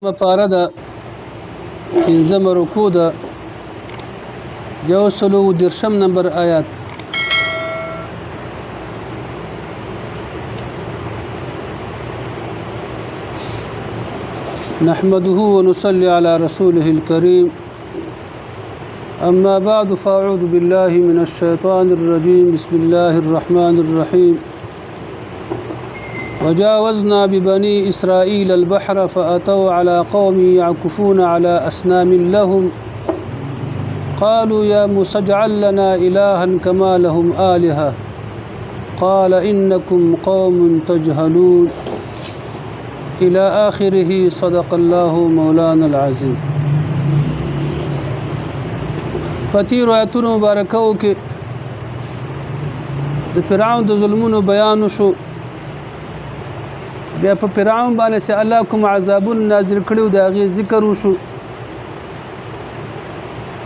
مپاره ده پنځمه رکوع ده 130 نمبر آیات. نحمده ونصلي على رسوله الكريم. أما بعد فأعوذ بالله من الشيطان الرجيم. بسم الله الرحمن الرحيم. وجاوزنا ببني إسرائيل البحر فأتوا على قوم يعكفون على أصنام لهم قالوا يا موسى اجعل لنا إلها كما لهم آلهة قال إنكم قوم تجهلون إلى آخره. صدق الله مولانا العظيم. فتیر آیاتونو مبارکو کې د فرعون د ظلمونو بیان شو. بیا په فرعون باندې چې الله کوم عذابون نازل کړیو د هغې ذکر وشو.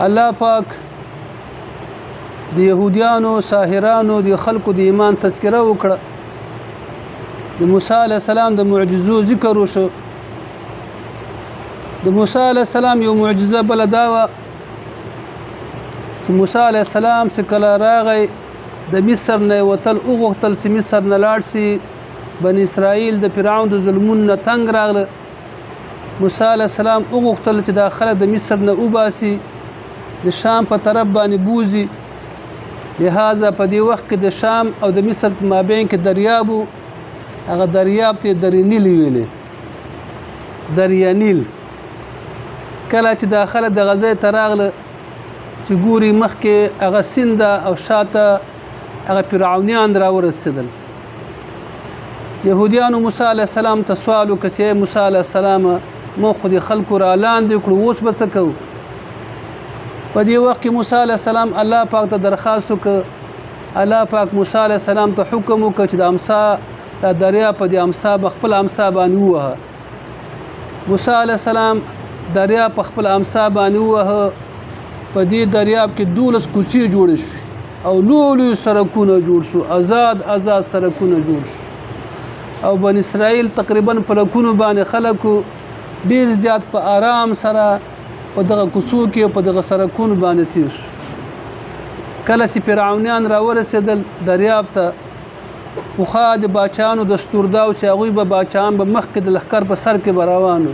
الله پاک د یهودیانو ساحرانو د خلکو د ایمان تذکره وکړه. د موسی علیه السلام د معجزو ذکر وشو. د موسی علیه السلام یو معجزه بله دا وه چې موسی علیه السلام چې کله راغی د مصر نه یې وتل وغوښتل چې مصر نه لاړ شي. بني اسرائیل د فرعون د ظلمونو نه تنګ راغله. موسی علیه السلام وغوښتل چې دا خلک د مصر نه وباسي د شام په طرف باندې بوځي. لهذا په دې وخت کې د شام او د مصر په مابین کې دریاب و. هغه دریاب ته دریا نیل ویلې. دریا نیل کله چې دا خلک د غزې ته راغله چې ګوري مخکې هغه سیند او شاته هغه فرعونیان راورسېدل. یهودیانو موسی علیه السلام ته سوال وکړ چې موسی علیه السلام موږ خو د خلکو را لاندې کړو اوس به څه کوو. په دې وخت کې موسی علیه السلام الله پاک ته درخواست وکړ. الله پاک موسی علیه السلام ته حکم وکړ چې د امسا دا دریا په دې امسا به خپل امسا باندې ووهه. موسی علیه السلام دریا په خپل امسا باندې ووهه. په دې دریاب کې 12 کوڅې جوړې شوې او لوی سړکونه جوړ شو. آزاد سړکونه جوړ شو او بن اسرائیل تقریبا په لکونو باندې خلکو ډیر زیات په آرام سره په دغه کوڅو کې په دغه سړکونو باندې تیر شو. کله چې فرعونیان راورسېدل دریاب ته پخوا د باچانو دستور دا و چې هغوی به باچان به مخکې د لښکر په سر کې به روانو.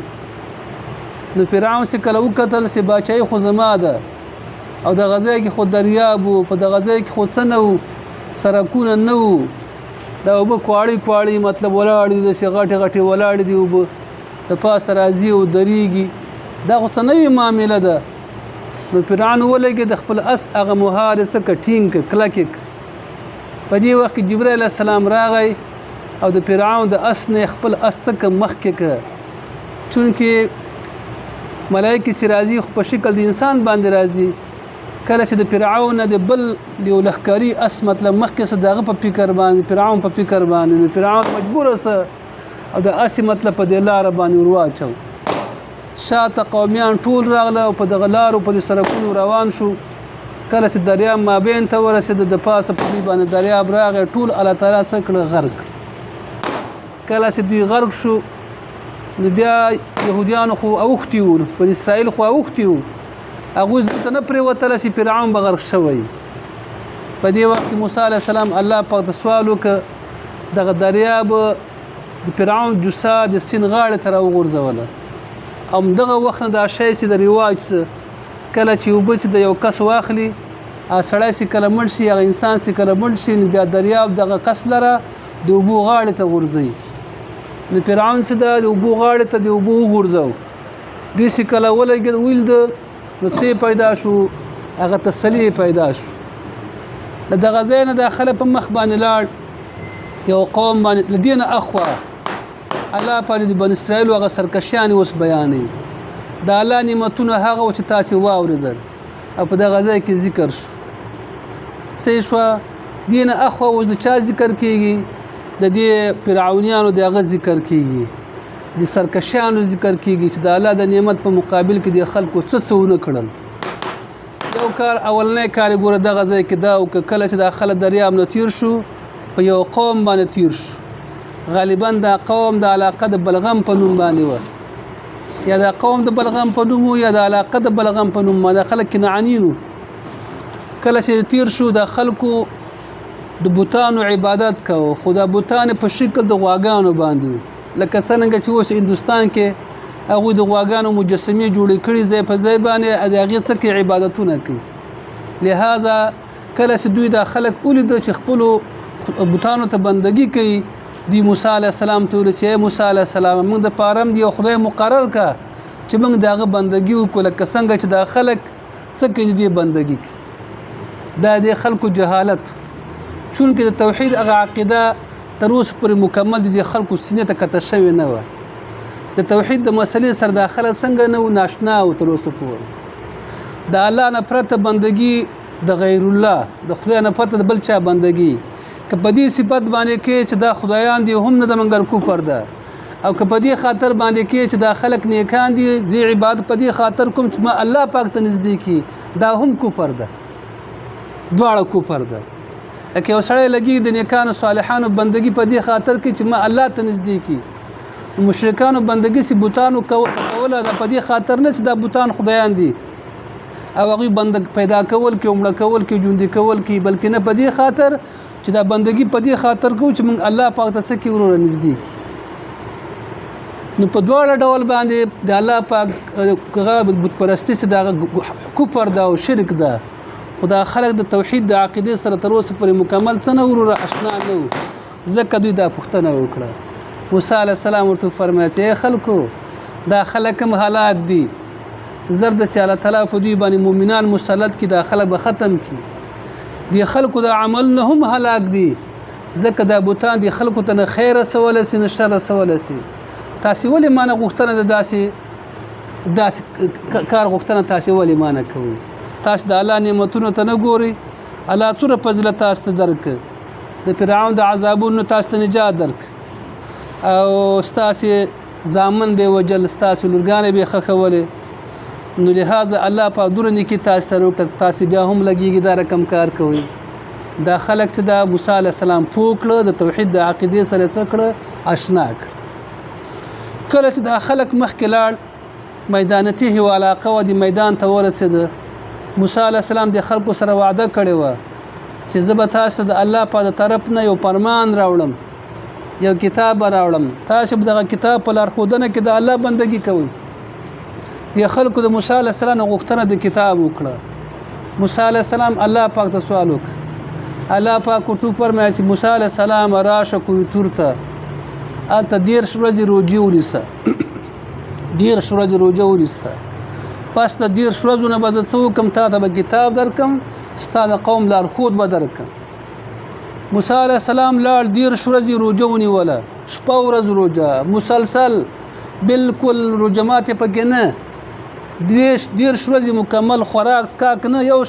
نو فرعون چې کله وکتل چې باچایي خو زما ده او د غزې کې خو دریاب و په د غزې کې خو څه نه و سړکونه نه و دا اوبه کواړي مطلب ولاړ دي داسې غټې ولاړ دي اوبه د پاسه راځي او درېږي دا خو څه نوې معامله ده. نو فرعون ولګېد د خپل اس هغه مهار یې څه کړ ټینګ کړ کلک یې کړ. په دې وخت کې جبرائیل علیه السلام راغی او د فرعون د اس نه خپل اس څه کړ مخکې کړ. چونکې ملایکې چې راځي خو په شکل د انسان باندې راځي. کله چې د فرعون د بل یو لښکري اس مطلب مخکې څه دغه په فکر باندې فرعون په فکر باندې نو فرعون مجبور اوسه او د اس مطلب په دې لاره باندې ورواچو. شاته قومیان ټول راغله او په دغه لارو په دې سړکونو روان شو. کله چې دریاب مابین ته ورسېد د پاسه په دوی باندې دریاب راغی ټول الله تعالی څه کړه غرق. کله چې دوی غرق شو نو بیا یهودیانو خو اوښتي وو بن اسرائیل خو اوښتي وو هغوی ځکه نه پرېوتله چې فرعون به غرق شوی. په دې وخت کې موسی علیه السلام الله پاک ته سوال وکړ دغه دریاب د فرعون جثه د سیند غاړې ته راوغورځوله. همدغه وخت نه دا شی چې د رواج څه کله چې اوبه چې د یو کس واخلي سړی چې کله مړ شي هغه انسان چې کله مړ شي بیا دریاب دغه کس لره د اوبو غاړې ته غورځوي. نو فرعون چې د اوبو غاړې ته د اوبو وغورځو دوی چې کله ولګېد ویل د نو څه پیدا شو هغه تسلی پیدا شو. د دغه ځای نه دا خلک په مخ باندې لاړ یو قوم باندې له دې نه اخوا الله پاک د بن اسرائیل هغه سرکشیان اوس بیانوي. د الله نعمتونه هغه چې تاسې واورېدل او په دغه ځای کې ذکر شو. څه شوه دې نه اخوا اوس د چا ذکر کېږي د دې فرعونیانو د هغه ذکر کېږي د سرکشیانو ذکر کېږي چې د الله د نعمت په مقابل کې د خلکو څه ونه کړل. یو کار اولنی کار یې ګوره دغه ځای کې دا وکړه کله چې دا خلک دریاب نه تیر شو په یو قوم باندې تیر شو. غالبا دا قوم د علاقه د بلغم په نوم باندې و. یا د قوم د بلغم په نوم یا د علاقه د بلغم په نوم د خلک کنعانینو کله چې تیر شو د خلکو د بوتانو عبادت کوو خو د بوتان په شکل د غواګانو باندې لکه څنګه چې اوس هندوستان کې هغه د غواګانو مجسمه جوړې کړي ځای په ځای باندې د هغې څخه عبادتونه کوي لہذا کله چې دوی د خلک ولید چې خپل بوتانو ته بندگی کوي دی موسی علیه السلام ته ویل چې موسی علیه السلام موږ د پارم دی خدای مقرر کا چې موږ دغه بندگی وکړو لکه څنګه چې د خلک څخه دې بندگی دا د خلکو جهالت چونکه د توحید هغه عقیده تر اوسه پورې مکمل دي خلکو سینې ته کته شوی نه و د توحید د مسلې سره داخله څنګه نه ناشنا او تر اوسه پورې د الله نه پرته بندگی د غیر الله د خدای نه پرته د بل چا بندگی که په دې صفت باندې کې چې دا خدایان دي هم نه د منګر کوپر ده او که په دې خاطر باندې کې چې دا خلک نیکان دي زی عبادت په دې خاطر کوم چې ما الله پاک ته نزدیکی دا هم کوپر ده دواړه کوپر ده لکه یو سړی لګي د نیکانو صالحانو بندگی په دې خاطر کې چې ما الله ته نزدیکی مشرکانو بندگی سي بوتانو کوله د په دې خاطر نه چې دا بوتان خدایان دي او هغه بند پیدا کول کې عمره کول کې ژوند کول کې بلکې نه په دې خاطر چې دا بندگی په دې خاطر کو چې موږ الله پاک ته سکی ورور نږدې نو په دواړه ډول باندې د الله پاک هغه بت پرستی چې دا کفر ده او شرک ده خدا خلق د توحید د عقیده سره تر اوسه پورې مکمل څه نه ورور آشنا نه ځکه دوی دا پوښتنه وکړه موسی علیه السلام ورته فرمایي چې خلکو دا خلک هم هلاک دي زرد چې الله تعالی په دوی باندې مؤمنان مسلط کی دا خلک به ختم کی دی خلکو د عمل نه هم هلاک دي ځکه دا بوتان دي خلکو ته نه خیر رسول سي نه شر رسول سي تاسو ولې مانه غوښتنه د داسې کار غوښتنه تاسو ولې مانه کوي تاسو د الله نعمتونو ته نه ګوري الله څوره فضیلت تاسو ته درک د فرعون د عذابونو تاسو ته نجات درک او تاسو زامن به وجل تاسو لورګانې به خخولې نو لہذا الله په درنه کې تاسو سره تاسو بیا هم لګیږي دا رقم کار کوي دا خلک چې دا موسی علی السلام پوکړه د توحید د عقیده سره څکړه آشنا کړ کله چې دا خلک مخکې لاړ میدان ته علاقه و د میدان ته ورسېد موسی علی السلام د خلکو سره وعده کړې و چې زه به تاسو د الله په طرف نه یو فرمان راوړم یو کتاب راوړم تاسو دغه کتاب په لار خودنه کې د الله بندگی کوئ د خلکو د موسی علی السلام غوښتنه د کتاب وکړه موسی علی السلام الله پاک ته سوال وکړ الله پاک ورته فرمایي چې موسی علی السلام راشه کوی تورته الته دیر شورځي روجي ولسه دیر شورځي روجي ولسه پس د دیر شورځونه به څو کم ته د کتاب درکم ستاسو قوم لار خود به درکم موسی علی السلام لار دیر شورځي روجونی ولا شپه ورځ روجه مسلسل بالکل روجمات پکې نه دیر شورځي مکمل خوراک سکاک نه یو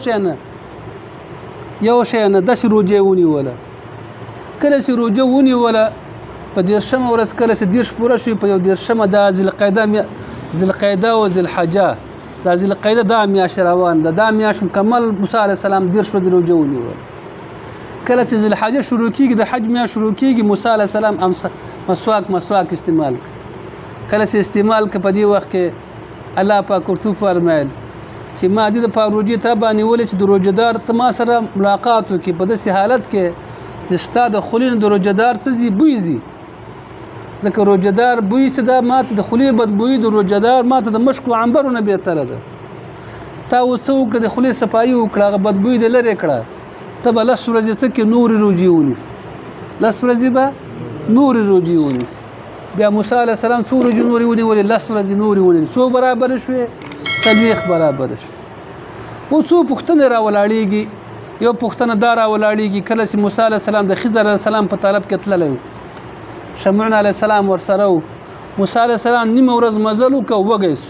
شی نه د روجه ونی ولا کله چې روجه ونی ولا په دیرشم ورځ کله چې دیرش پوره شي په یو دیرشم د ذوالقعده او ذوالحجه د ذوالقعده د میاش روان د میاش مکمل موسی علی السلام دیرش ورځې روجه ونی ولا کله چې ذوالحجه شروع کیږي د حج میاش شروع کیږي موسی علی السلام مسواک استعمال کله چې استعمال ک په دې وخت کې الله پاک ورته فرمایل چې ما دې په روجي ته باندې ولې چې د روجدار ته ما سره ملاقات وکي په داسې حالت کې د استاد خلین د روجدار څه زی بویزي ځکه روجدار بوی چې دا ماته د خلی بد بوی د روجدار ماته د مشکو عنبرونه به تر ده تا وسوک د خلی صفایي وکړه بد بوی د لری کړه ته بل سورځ څه کې نور روجي ونیس لس ورځې به نور روجي ونیس بیا موسی علی السلام څو ورځې نور ونیول لس ورځې نور ونیول څو برابر شوه تلويخ برابر شو او څو پښتنه را ولاړیږي یو پښتنه دار ولاړیږي کله چې موسی علی السلام د خضر علی السلام په طلب کې تللی شمعون علی السلام ورسره موسی علی السلام نیمه ورځ مزل وکړ وګیس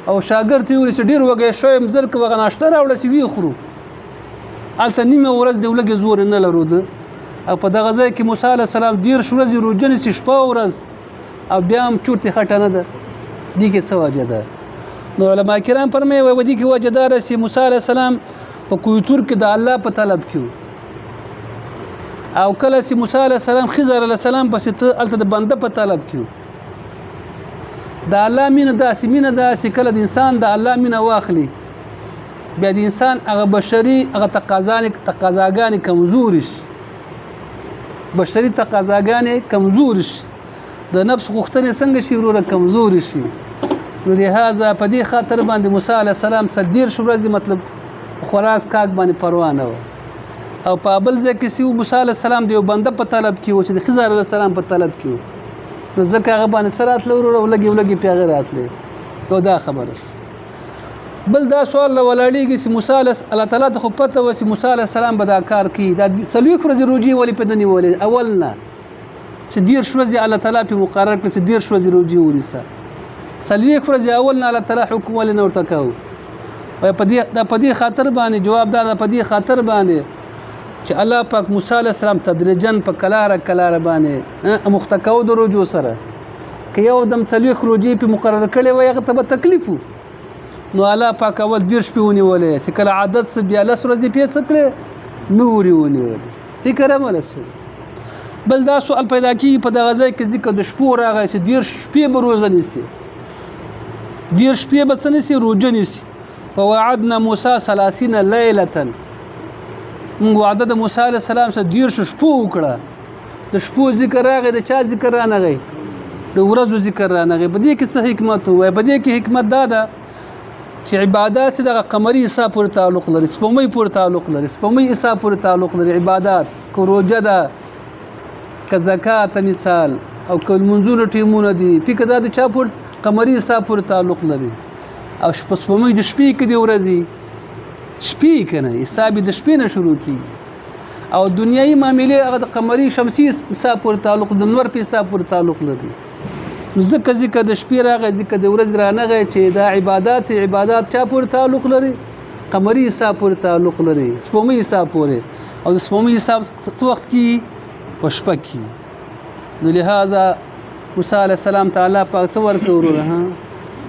او شاګرد یې چې ډیر وګی شوی مزل کې وغناشته راوړل سی وی خورو الته نیمه ورځ د ولګي زور نه لرود او په دغه ځای کې موسی علی السلام ډیر شورځ روجنې چې شپه ورځ او بیا هم چورتي خټنه ده دي کې څه وجه ده نو علما کرام فرمایي و دي کې وجه دار چې موسی علی السلام په کویتور کې د الله په طلب کې او کله چې موسی علی السلام خضر علی السلام پسې ته الته د بنده په طلب کې د الله مینه داسې کله د انسان د الله مینه واخلي بیا د انسان هغه بشري هغه تقاضاګانې کمزوري شي بشري تقاضاګانې کمزوري شي د نفس غوښتنې څنګه شي وروره کمزوري شي نو لهذا په دې خاطر باندې موسی علیه السلام 30 ورځې مطلب خوراک کاک باندې پروا نه و او په بل ځای کې سیو موسی علیه السلام د یو بنده په طلب کې و چې د خضر علیه السلام په طلب کې و نو ځکه هغه باندې سره راتله وروره ولګي پیغه راتله یو دا خبره بل دا سوال ولاړېږي چې موسی علیه الله تعالی ته خو پته و چې موسی علیه السلام به دا کار کوي دا 40 ورځې روجې ولې په نه نیولې اول نه چې 10 ورځې الله تعالی په مقرر کړ چې 10 ورځې روجې ونیسه 40 ورځې اول نه الله تعالی حکم ولې نه ورته کوو په دې خاطر باندې جواب دا په دې خاطر باندې چې الله پاک موسی علیه السلام تدریجن په کلاره باندې مختکو د روجو سره که یو دم 40 روجې په مقرر کړي وي هغه ته تکلیف نو الله پاک اول 10 ونیولې چې کله عادت څه بیا 10 ورځې پیڅ کړي نو ونیولې فکر مله بل دا سوال پیدا کیږي په دغه ځای کې ذکر د شپو راغی چې 10 شپې به روزه نیسي 10 شپې به څه نیسي روزه نیسي ووعدنا موسی 30 ليله موږ وعده د موسی علیه السلام سره 10 شپو وکړه د شپو ذکر راغی د چا ذکر رانغی د ورځو ذکر رانغی په دې کې څه حکمت وای په دې کې حکمت دا ده چې عبادت د قمري حساب پورې تعلق لري سپومې پورې تعلق لري سپومې حساب پورې تعلق لري عبادت کو روزه ده که زکات مثال او کول منځونو ټیمونه دي فکر دا د چا پورې قمري حساب پورې تعلق لري او سپومې د شپې کې دی ورځي شپې کنه حساب د شپې نه شروع کیږي او دنیایي معاملې هغه د قمري شمسي حساب پورې تعلق د نور په حساب پورې تعلق لري ذکر د شپې راغی ذکر د ورځ رانغی چې دا عبادت چا پورې تعلق لري قمري حساب پورې تعلق لري سپومي حساب پورې او د سپومي حساب څه وخت کې وشپه کې نو لہذا موسی علیه السلام تعالی پاک څه ورکړ وروره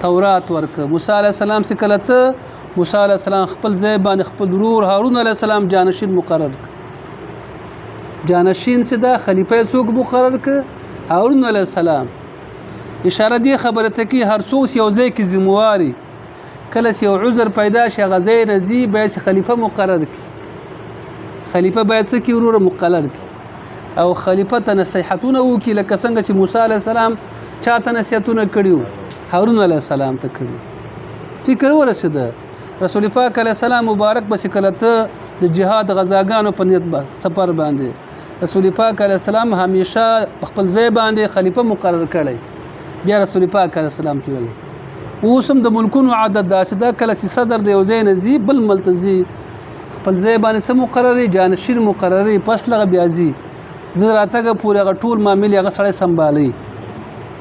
تورات ورکړ موسی علیه السلام څخه کله موسی علیه السلام خپل ځای باندې خپل ورور هارون علیه السلام جانشین مقرر کړ جانشین څه دا خلیفہ څوک مقرر کړ هارون علیه السلام اشاره دی خبره ته کې هر څوک یو ځای کې ذمہواری کله یو عذر پیدا شي غزای رضی به خلیفہ مقرر کړي خلیفہ باید څه کې ورور مقرر کړي او خلیفہ ته نصيحتونه وکړي لکه څنګه چې موسی علیه السلام چاته نصيحتونه کړیو هارون علیه السلام ته کړی فکر ورسېده رسول پاک علیه السلام مبارک بس کله ته د جهاد غزاګانو په نیت سفر باندې رسول پاک علیه السلام همیشه خپل ځای باندې خلیفہ مقرر کړی بیا رسول پاک علیه السلام تللی اوسم د ملکونو عادت دا چې دا کله چې صدر د یو ځای نه ځي بل ملتزي خپل ځای باندې سم مقرري جانشین مقرري پس لغه بیا ځي د راتګه پورې هغه ټول معاملې هغه سړی سنبالي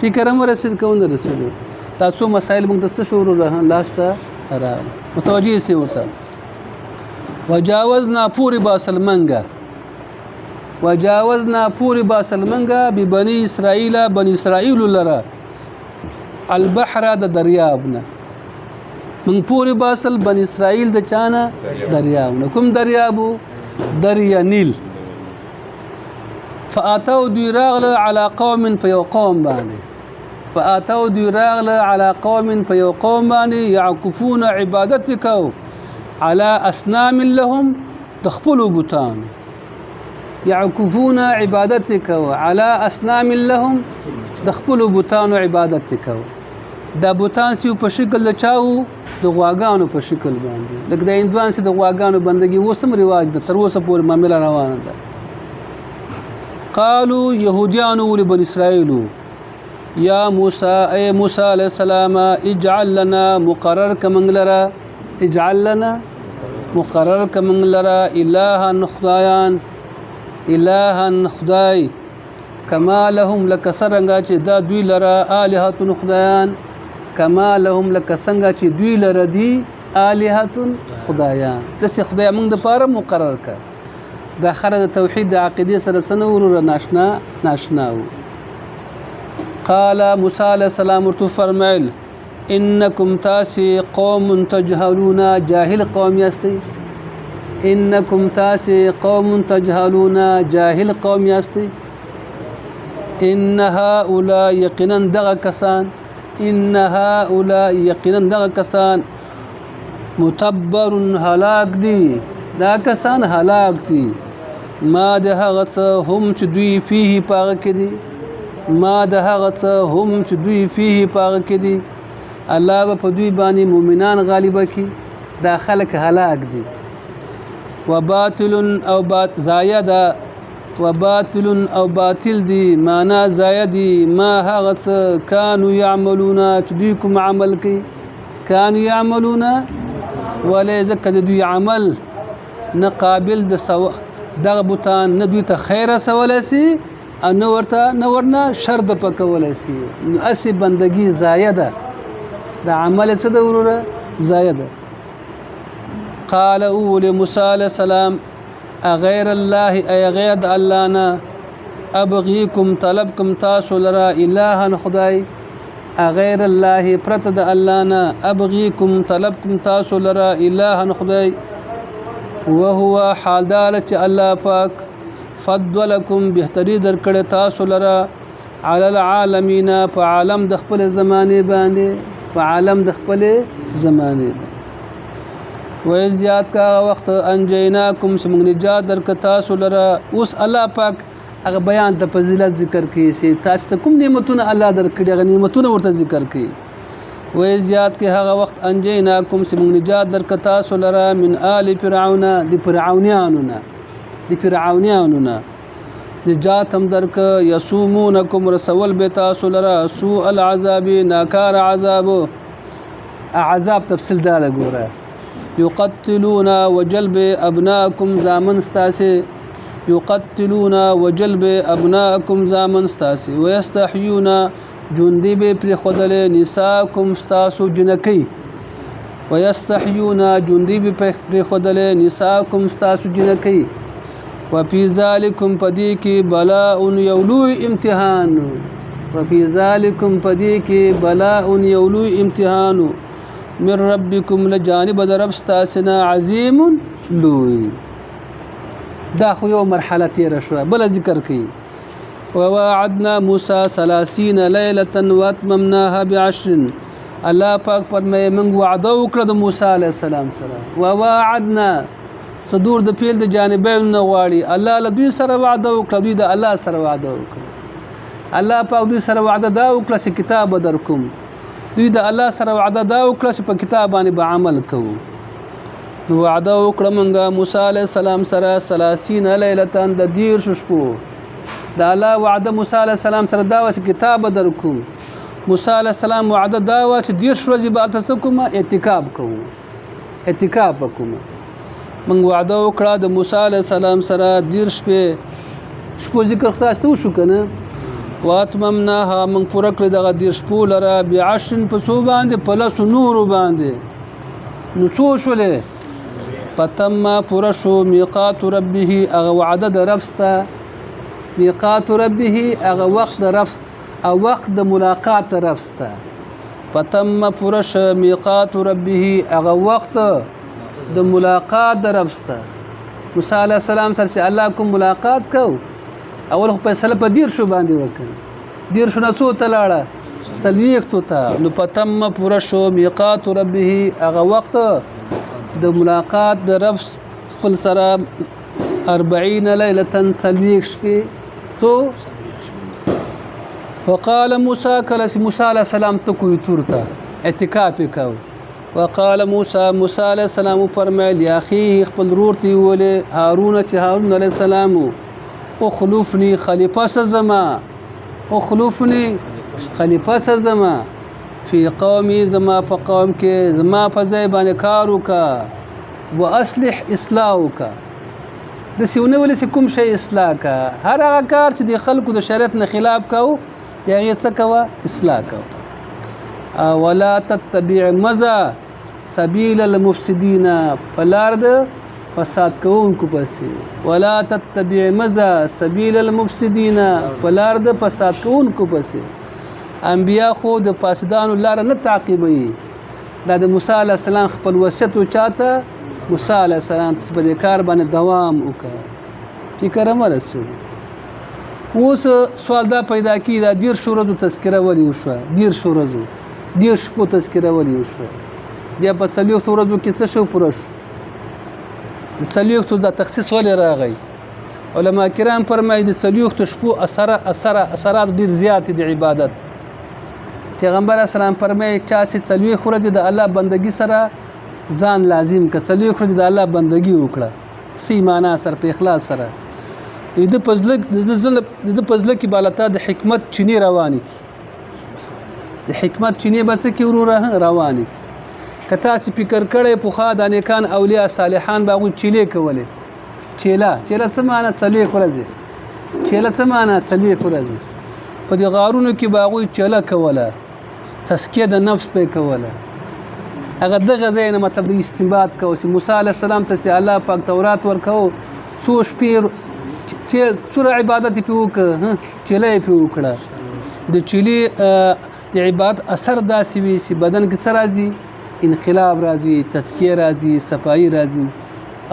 فکر هم ورسېد که ونه رسېدو دا څو مسایل موږ د څه شروع راه لاسته راغلي متوجه سي ورته وجاوزنا پورې باسلمنګه ببني اسرائیل بني اسرائیل لره البحر د دریابنا من پورې باسل بني اسرائیل د چانه دریابنا کوم دریابو دریا نیل فاتوا دوی راغله على قوم فيو قوم باندې فاتوا دوی راغله على قوم فيو قوم باندې يعكفون عبادتك على اصنام لهم تخبلوا بوتان يعكفون عبادتك على اصنام لهم تخبلوا بوتان عبادتك دا بوتان سیو په شکل چاو د غواګانو په شکل باندې لکه د هندوان سي د غواګانو بندګي وسم رواج ده تر اوسه پورې معاملې روانه ده قالوا يهوديان ولبني اسرائيل يا موسى اي موسى عليه السلام اجعل لنا مقرر كمنلرا اجعل لنا مقرر كمنلرا الها خداي كما لهم لك سرنګا چې دا دوی لرا الهه خدایان كما لهم لك څنګه چې دوی لره دي الهه خدایان د څه خدای موږ د پاره مقرر کړ دا خره د توحید د عقیده سره سنور ناشنا قال موسی علیہ السلام ورته فرمایل انکم تاسی قوم تجهلون جاهل قوم یاستی انکم تاسی قوم تجهلون جاهل قوم یاستی ان هؤلاء یقینا دغه کسان ان هؤلاء یقینا دغه کسان متبر هلاک دي، دا کسان هلاک دي. ما د هغه څه هم چې دوی فيه پاغه کې دي، ما د هغه څه هم چې دوی فيه پاغه کې دي. الله به په دوی باندې مؤمنان غالبه کی، دا خلک هلاک دي. وباطل او زایده، وباطل او باطل دي معنا زایدي ما هغه څه کانوا یعملون چې دوی کوم عمل کوي. کانوا یعملون ولې ځکه د دوی عمل نه قابل د دغه بوتان نه دوی ته خیر رسولی سي او نه ورنه شر د پکولی سي. نو هسې بندګي ضایع ده، د عمل څه ده وروره؟ ضایع ده. قال اول موسی علیه السلام اغیر الله ای غیر د الله نه ابغیکم طلبکم تاسو لرا الها خدای اغیر الله پرته د الله نه ابغیکم طلبکم تاسو لرا الها خدای وهو حال دار چې الله پاک فضلکم بهتری درکړه تاسو لرا علی العالمین په عالم د خپل زمانه باندې، په عالم د خپل زمانه. وزیات کا وخت انجیناکم سمغ نجات درک تاسو لرا. اوس الله پاک هغه بیان د فضیلت ذکر کوي چې تاسو ته کوم نعمتونه الله درکړي، هغه نعمتونه ورته ذکر کوي. وزیات کې هغه وخت انجیناکم سمغ نجات درک تاسو لرا من آل فرعون، د فرعونانو نه نجات هم درک. یسومونکم رسول به تاسو لرا سوء العذاب، ناکار عذاب تفصیل دا لګوره. یقتلون وجلب ابناءکم زامن ستاسي، یقتلون وجلب ابناءکم زامن ستاسي. ويستحيون جندي به پر خدل نساءکم ستاسو جنکی، ويستحيون جندي به پر خدل نساءکم ستاسو جنکی. وفي ذلكم پدې کې بلاء یولوی امتحان، وفي ذلكم پدې کې بلاء یولوی امتحان من ربکم لجانب در رب ستاسنا عظیم لوی. دا خو یو مرحله تیره شوه. بل ذکر کوي وواعدنا موسی 30 لیلة واتممناها ب10. الله پاک فرمایي موږ وعده وکړه د موسی علیه السلام سره. وواعدنا صدور د فعل د جانبین نه غواړي. الله له دوی سره وعده وکړه، دوی د الله سره وعده وکړه. الله پاک دوی سره وعده دا وکړه چې کتاب درکوم. دوی د الله سره وعده دا وکړه چې په کتاب باندې به عمل کوو. نو وعده وکړه موږ موسی علیه السلام سره 30 لیلة د 10 شپو. د الله وعده موسی علیه السلام سره دا و چې کتاب درکوم. موسی علیه السلام وعده دا و چې 10 ورځې به هلته څه کوم؟ اعتکاف کوو، اعتکاف وکوم. موږ وعده وکړه د موسی علیه السلام سره 10 شپو ذکر خداسته وشو که نه؟ واتممناها من پوره کړې دغه 10 شپو لره ب10 په څو باندې؟ په 10 نورو باندې. نو څو شولې؟ فتم پوره شو میقات ربه، هغه وعده د رب سته. میقات ربه هغه وخت د رب او وخت د ملاقات د رب سته. فتم پوره شو میقات ربه هغه وخت د ملاقات د رب سته. موسی علیه السلام سره الله کوم ملاقات کو، اول خو فیصله په 10 باندې وکړ. 10 نه څو ته لاړه؟ 40 ته. نو پتم پوره شو میقات ربه هغه وخت د ملاقات د رب خپل سره 40 لیلة 40 شپې. څو؟ وقال موسی کله موسی علیه السلام ته کوی تور ته اعتکاف وکاو. وقال موسی علیه السلام فرمایل یا اخی خپل ورور ته ویل هارون چې هارون علیه السلام اخلفني خلیفہ سزما، اخلفني خلیفہ سزما فی قومی زما په قوم کې زما په ځای باندې کار وکړه. واصلح اصلاح وکړه، د سیونه ولې کوم شی اصلاح کا. هر هغه کار چې د خلکو د شریعت نه خلاف کاو یا هغه څه کوه اصلاح کوه. ولا تتبع مزه سبیل المفسدین، فلار د فساد کوونکو پسې. ولا تتبع مزه سبیل المفسدین، فلار د فساد کوونکو پسې. انبیا خو د فاسدانو لار نه تعقیبوي. دا د موسی علیه السلام خپل وصیت چاته موسی علیه السلام ته په دې کار باندې دوام وکړه. فکر مرسو. اوس سوال دا پیدا کی دا 10 ورځو تذکره ولې وشوه؟ 10 ورځو دېرش شپو تذکرول یې وشوه. بیا په 40 ورځو کې څه شو پوره شو. د 40 دا تخصیص ولې راغی؟ علما کرام فرمایي د 40 شپو اثرات ډېر زیات دي د عبادت. پیغمبر اسلام فرمایي چا چې 40 ورځې د الله بندگی سره ځان لازم که 40 ورځې د الله بندگی وکړه سی معنا سره په اخلاص سره د پزله کې بالتا د حکمت چینی رواني کی د حکمت چینی به څه کې وروره رواني کی. که تاسو فکر کړئ پوخا د نیکان اولیاء صالحان باغو چیلې کولې چیله څه معنا 40 ورځې چیله څه معنا 40 ورځې په دې غارونو کې باغو چیله کوله تزکیه د نفس په کوله. هغه دغه ځای نه مطلب د استنباط کوي چې موسی علی السلام ته چې الله پاک تورات ورکاو څو شپې چې سوره عبادت په وکړه چیله په وکړه د چیلې د عبادت اثر داسې وي چې بدن کې څه راځي انقلاب راځي تزکیه راځي صفائی راځي.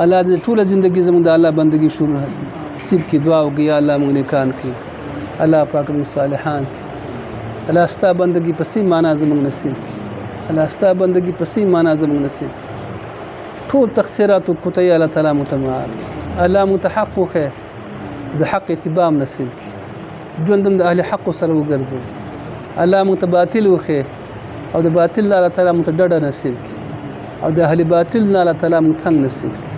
الله دې ټول ژوندۍ زموږ د الله بندگی شروع نصیب کی دعا وکړي. الله موږ نیکان کړي الله پاک موږ صالحان کړي. الله ستا بندگی په سي معنا زموږ نصیب کړي. الله ستا بندگی په سي معنا زموږ نصیب ټول تقصيرات او کوتای الله تعالی متمعال الله متحقق د حق اتباع نصیب کړي. ژوندم د اهل حق سره وګرځي. الله متباطل وخه او د باطل الله تعالی متډډه نصیب کړي او د اهل باطل الله تعالی متسنګ نصیب کړي.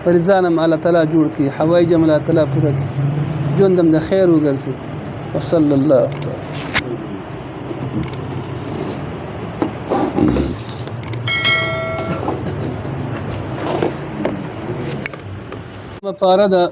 فرزانم الله تعالی جوړ کړي حوایج الله تعالی پوره کړي. ژوندم د خیر وګرځي. وصلی الله مپاره ده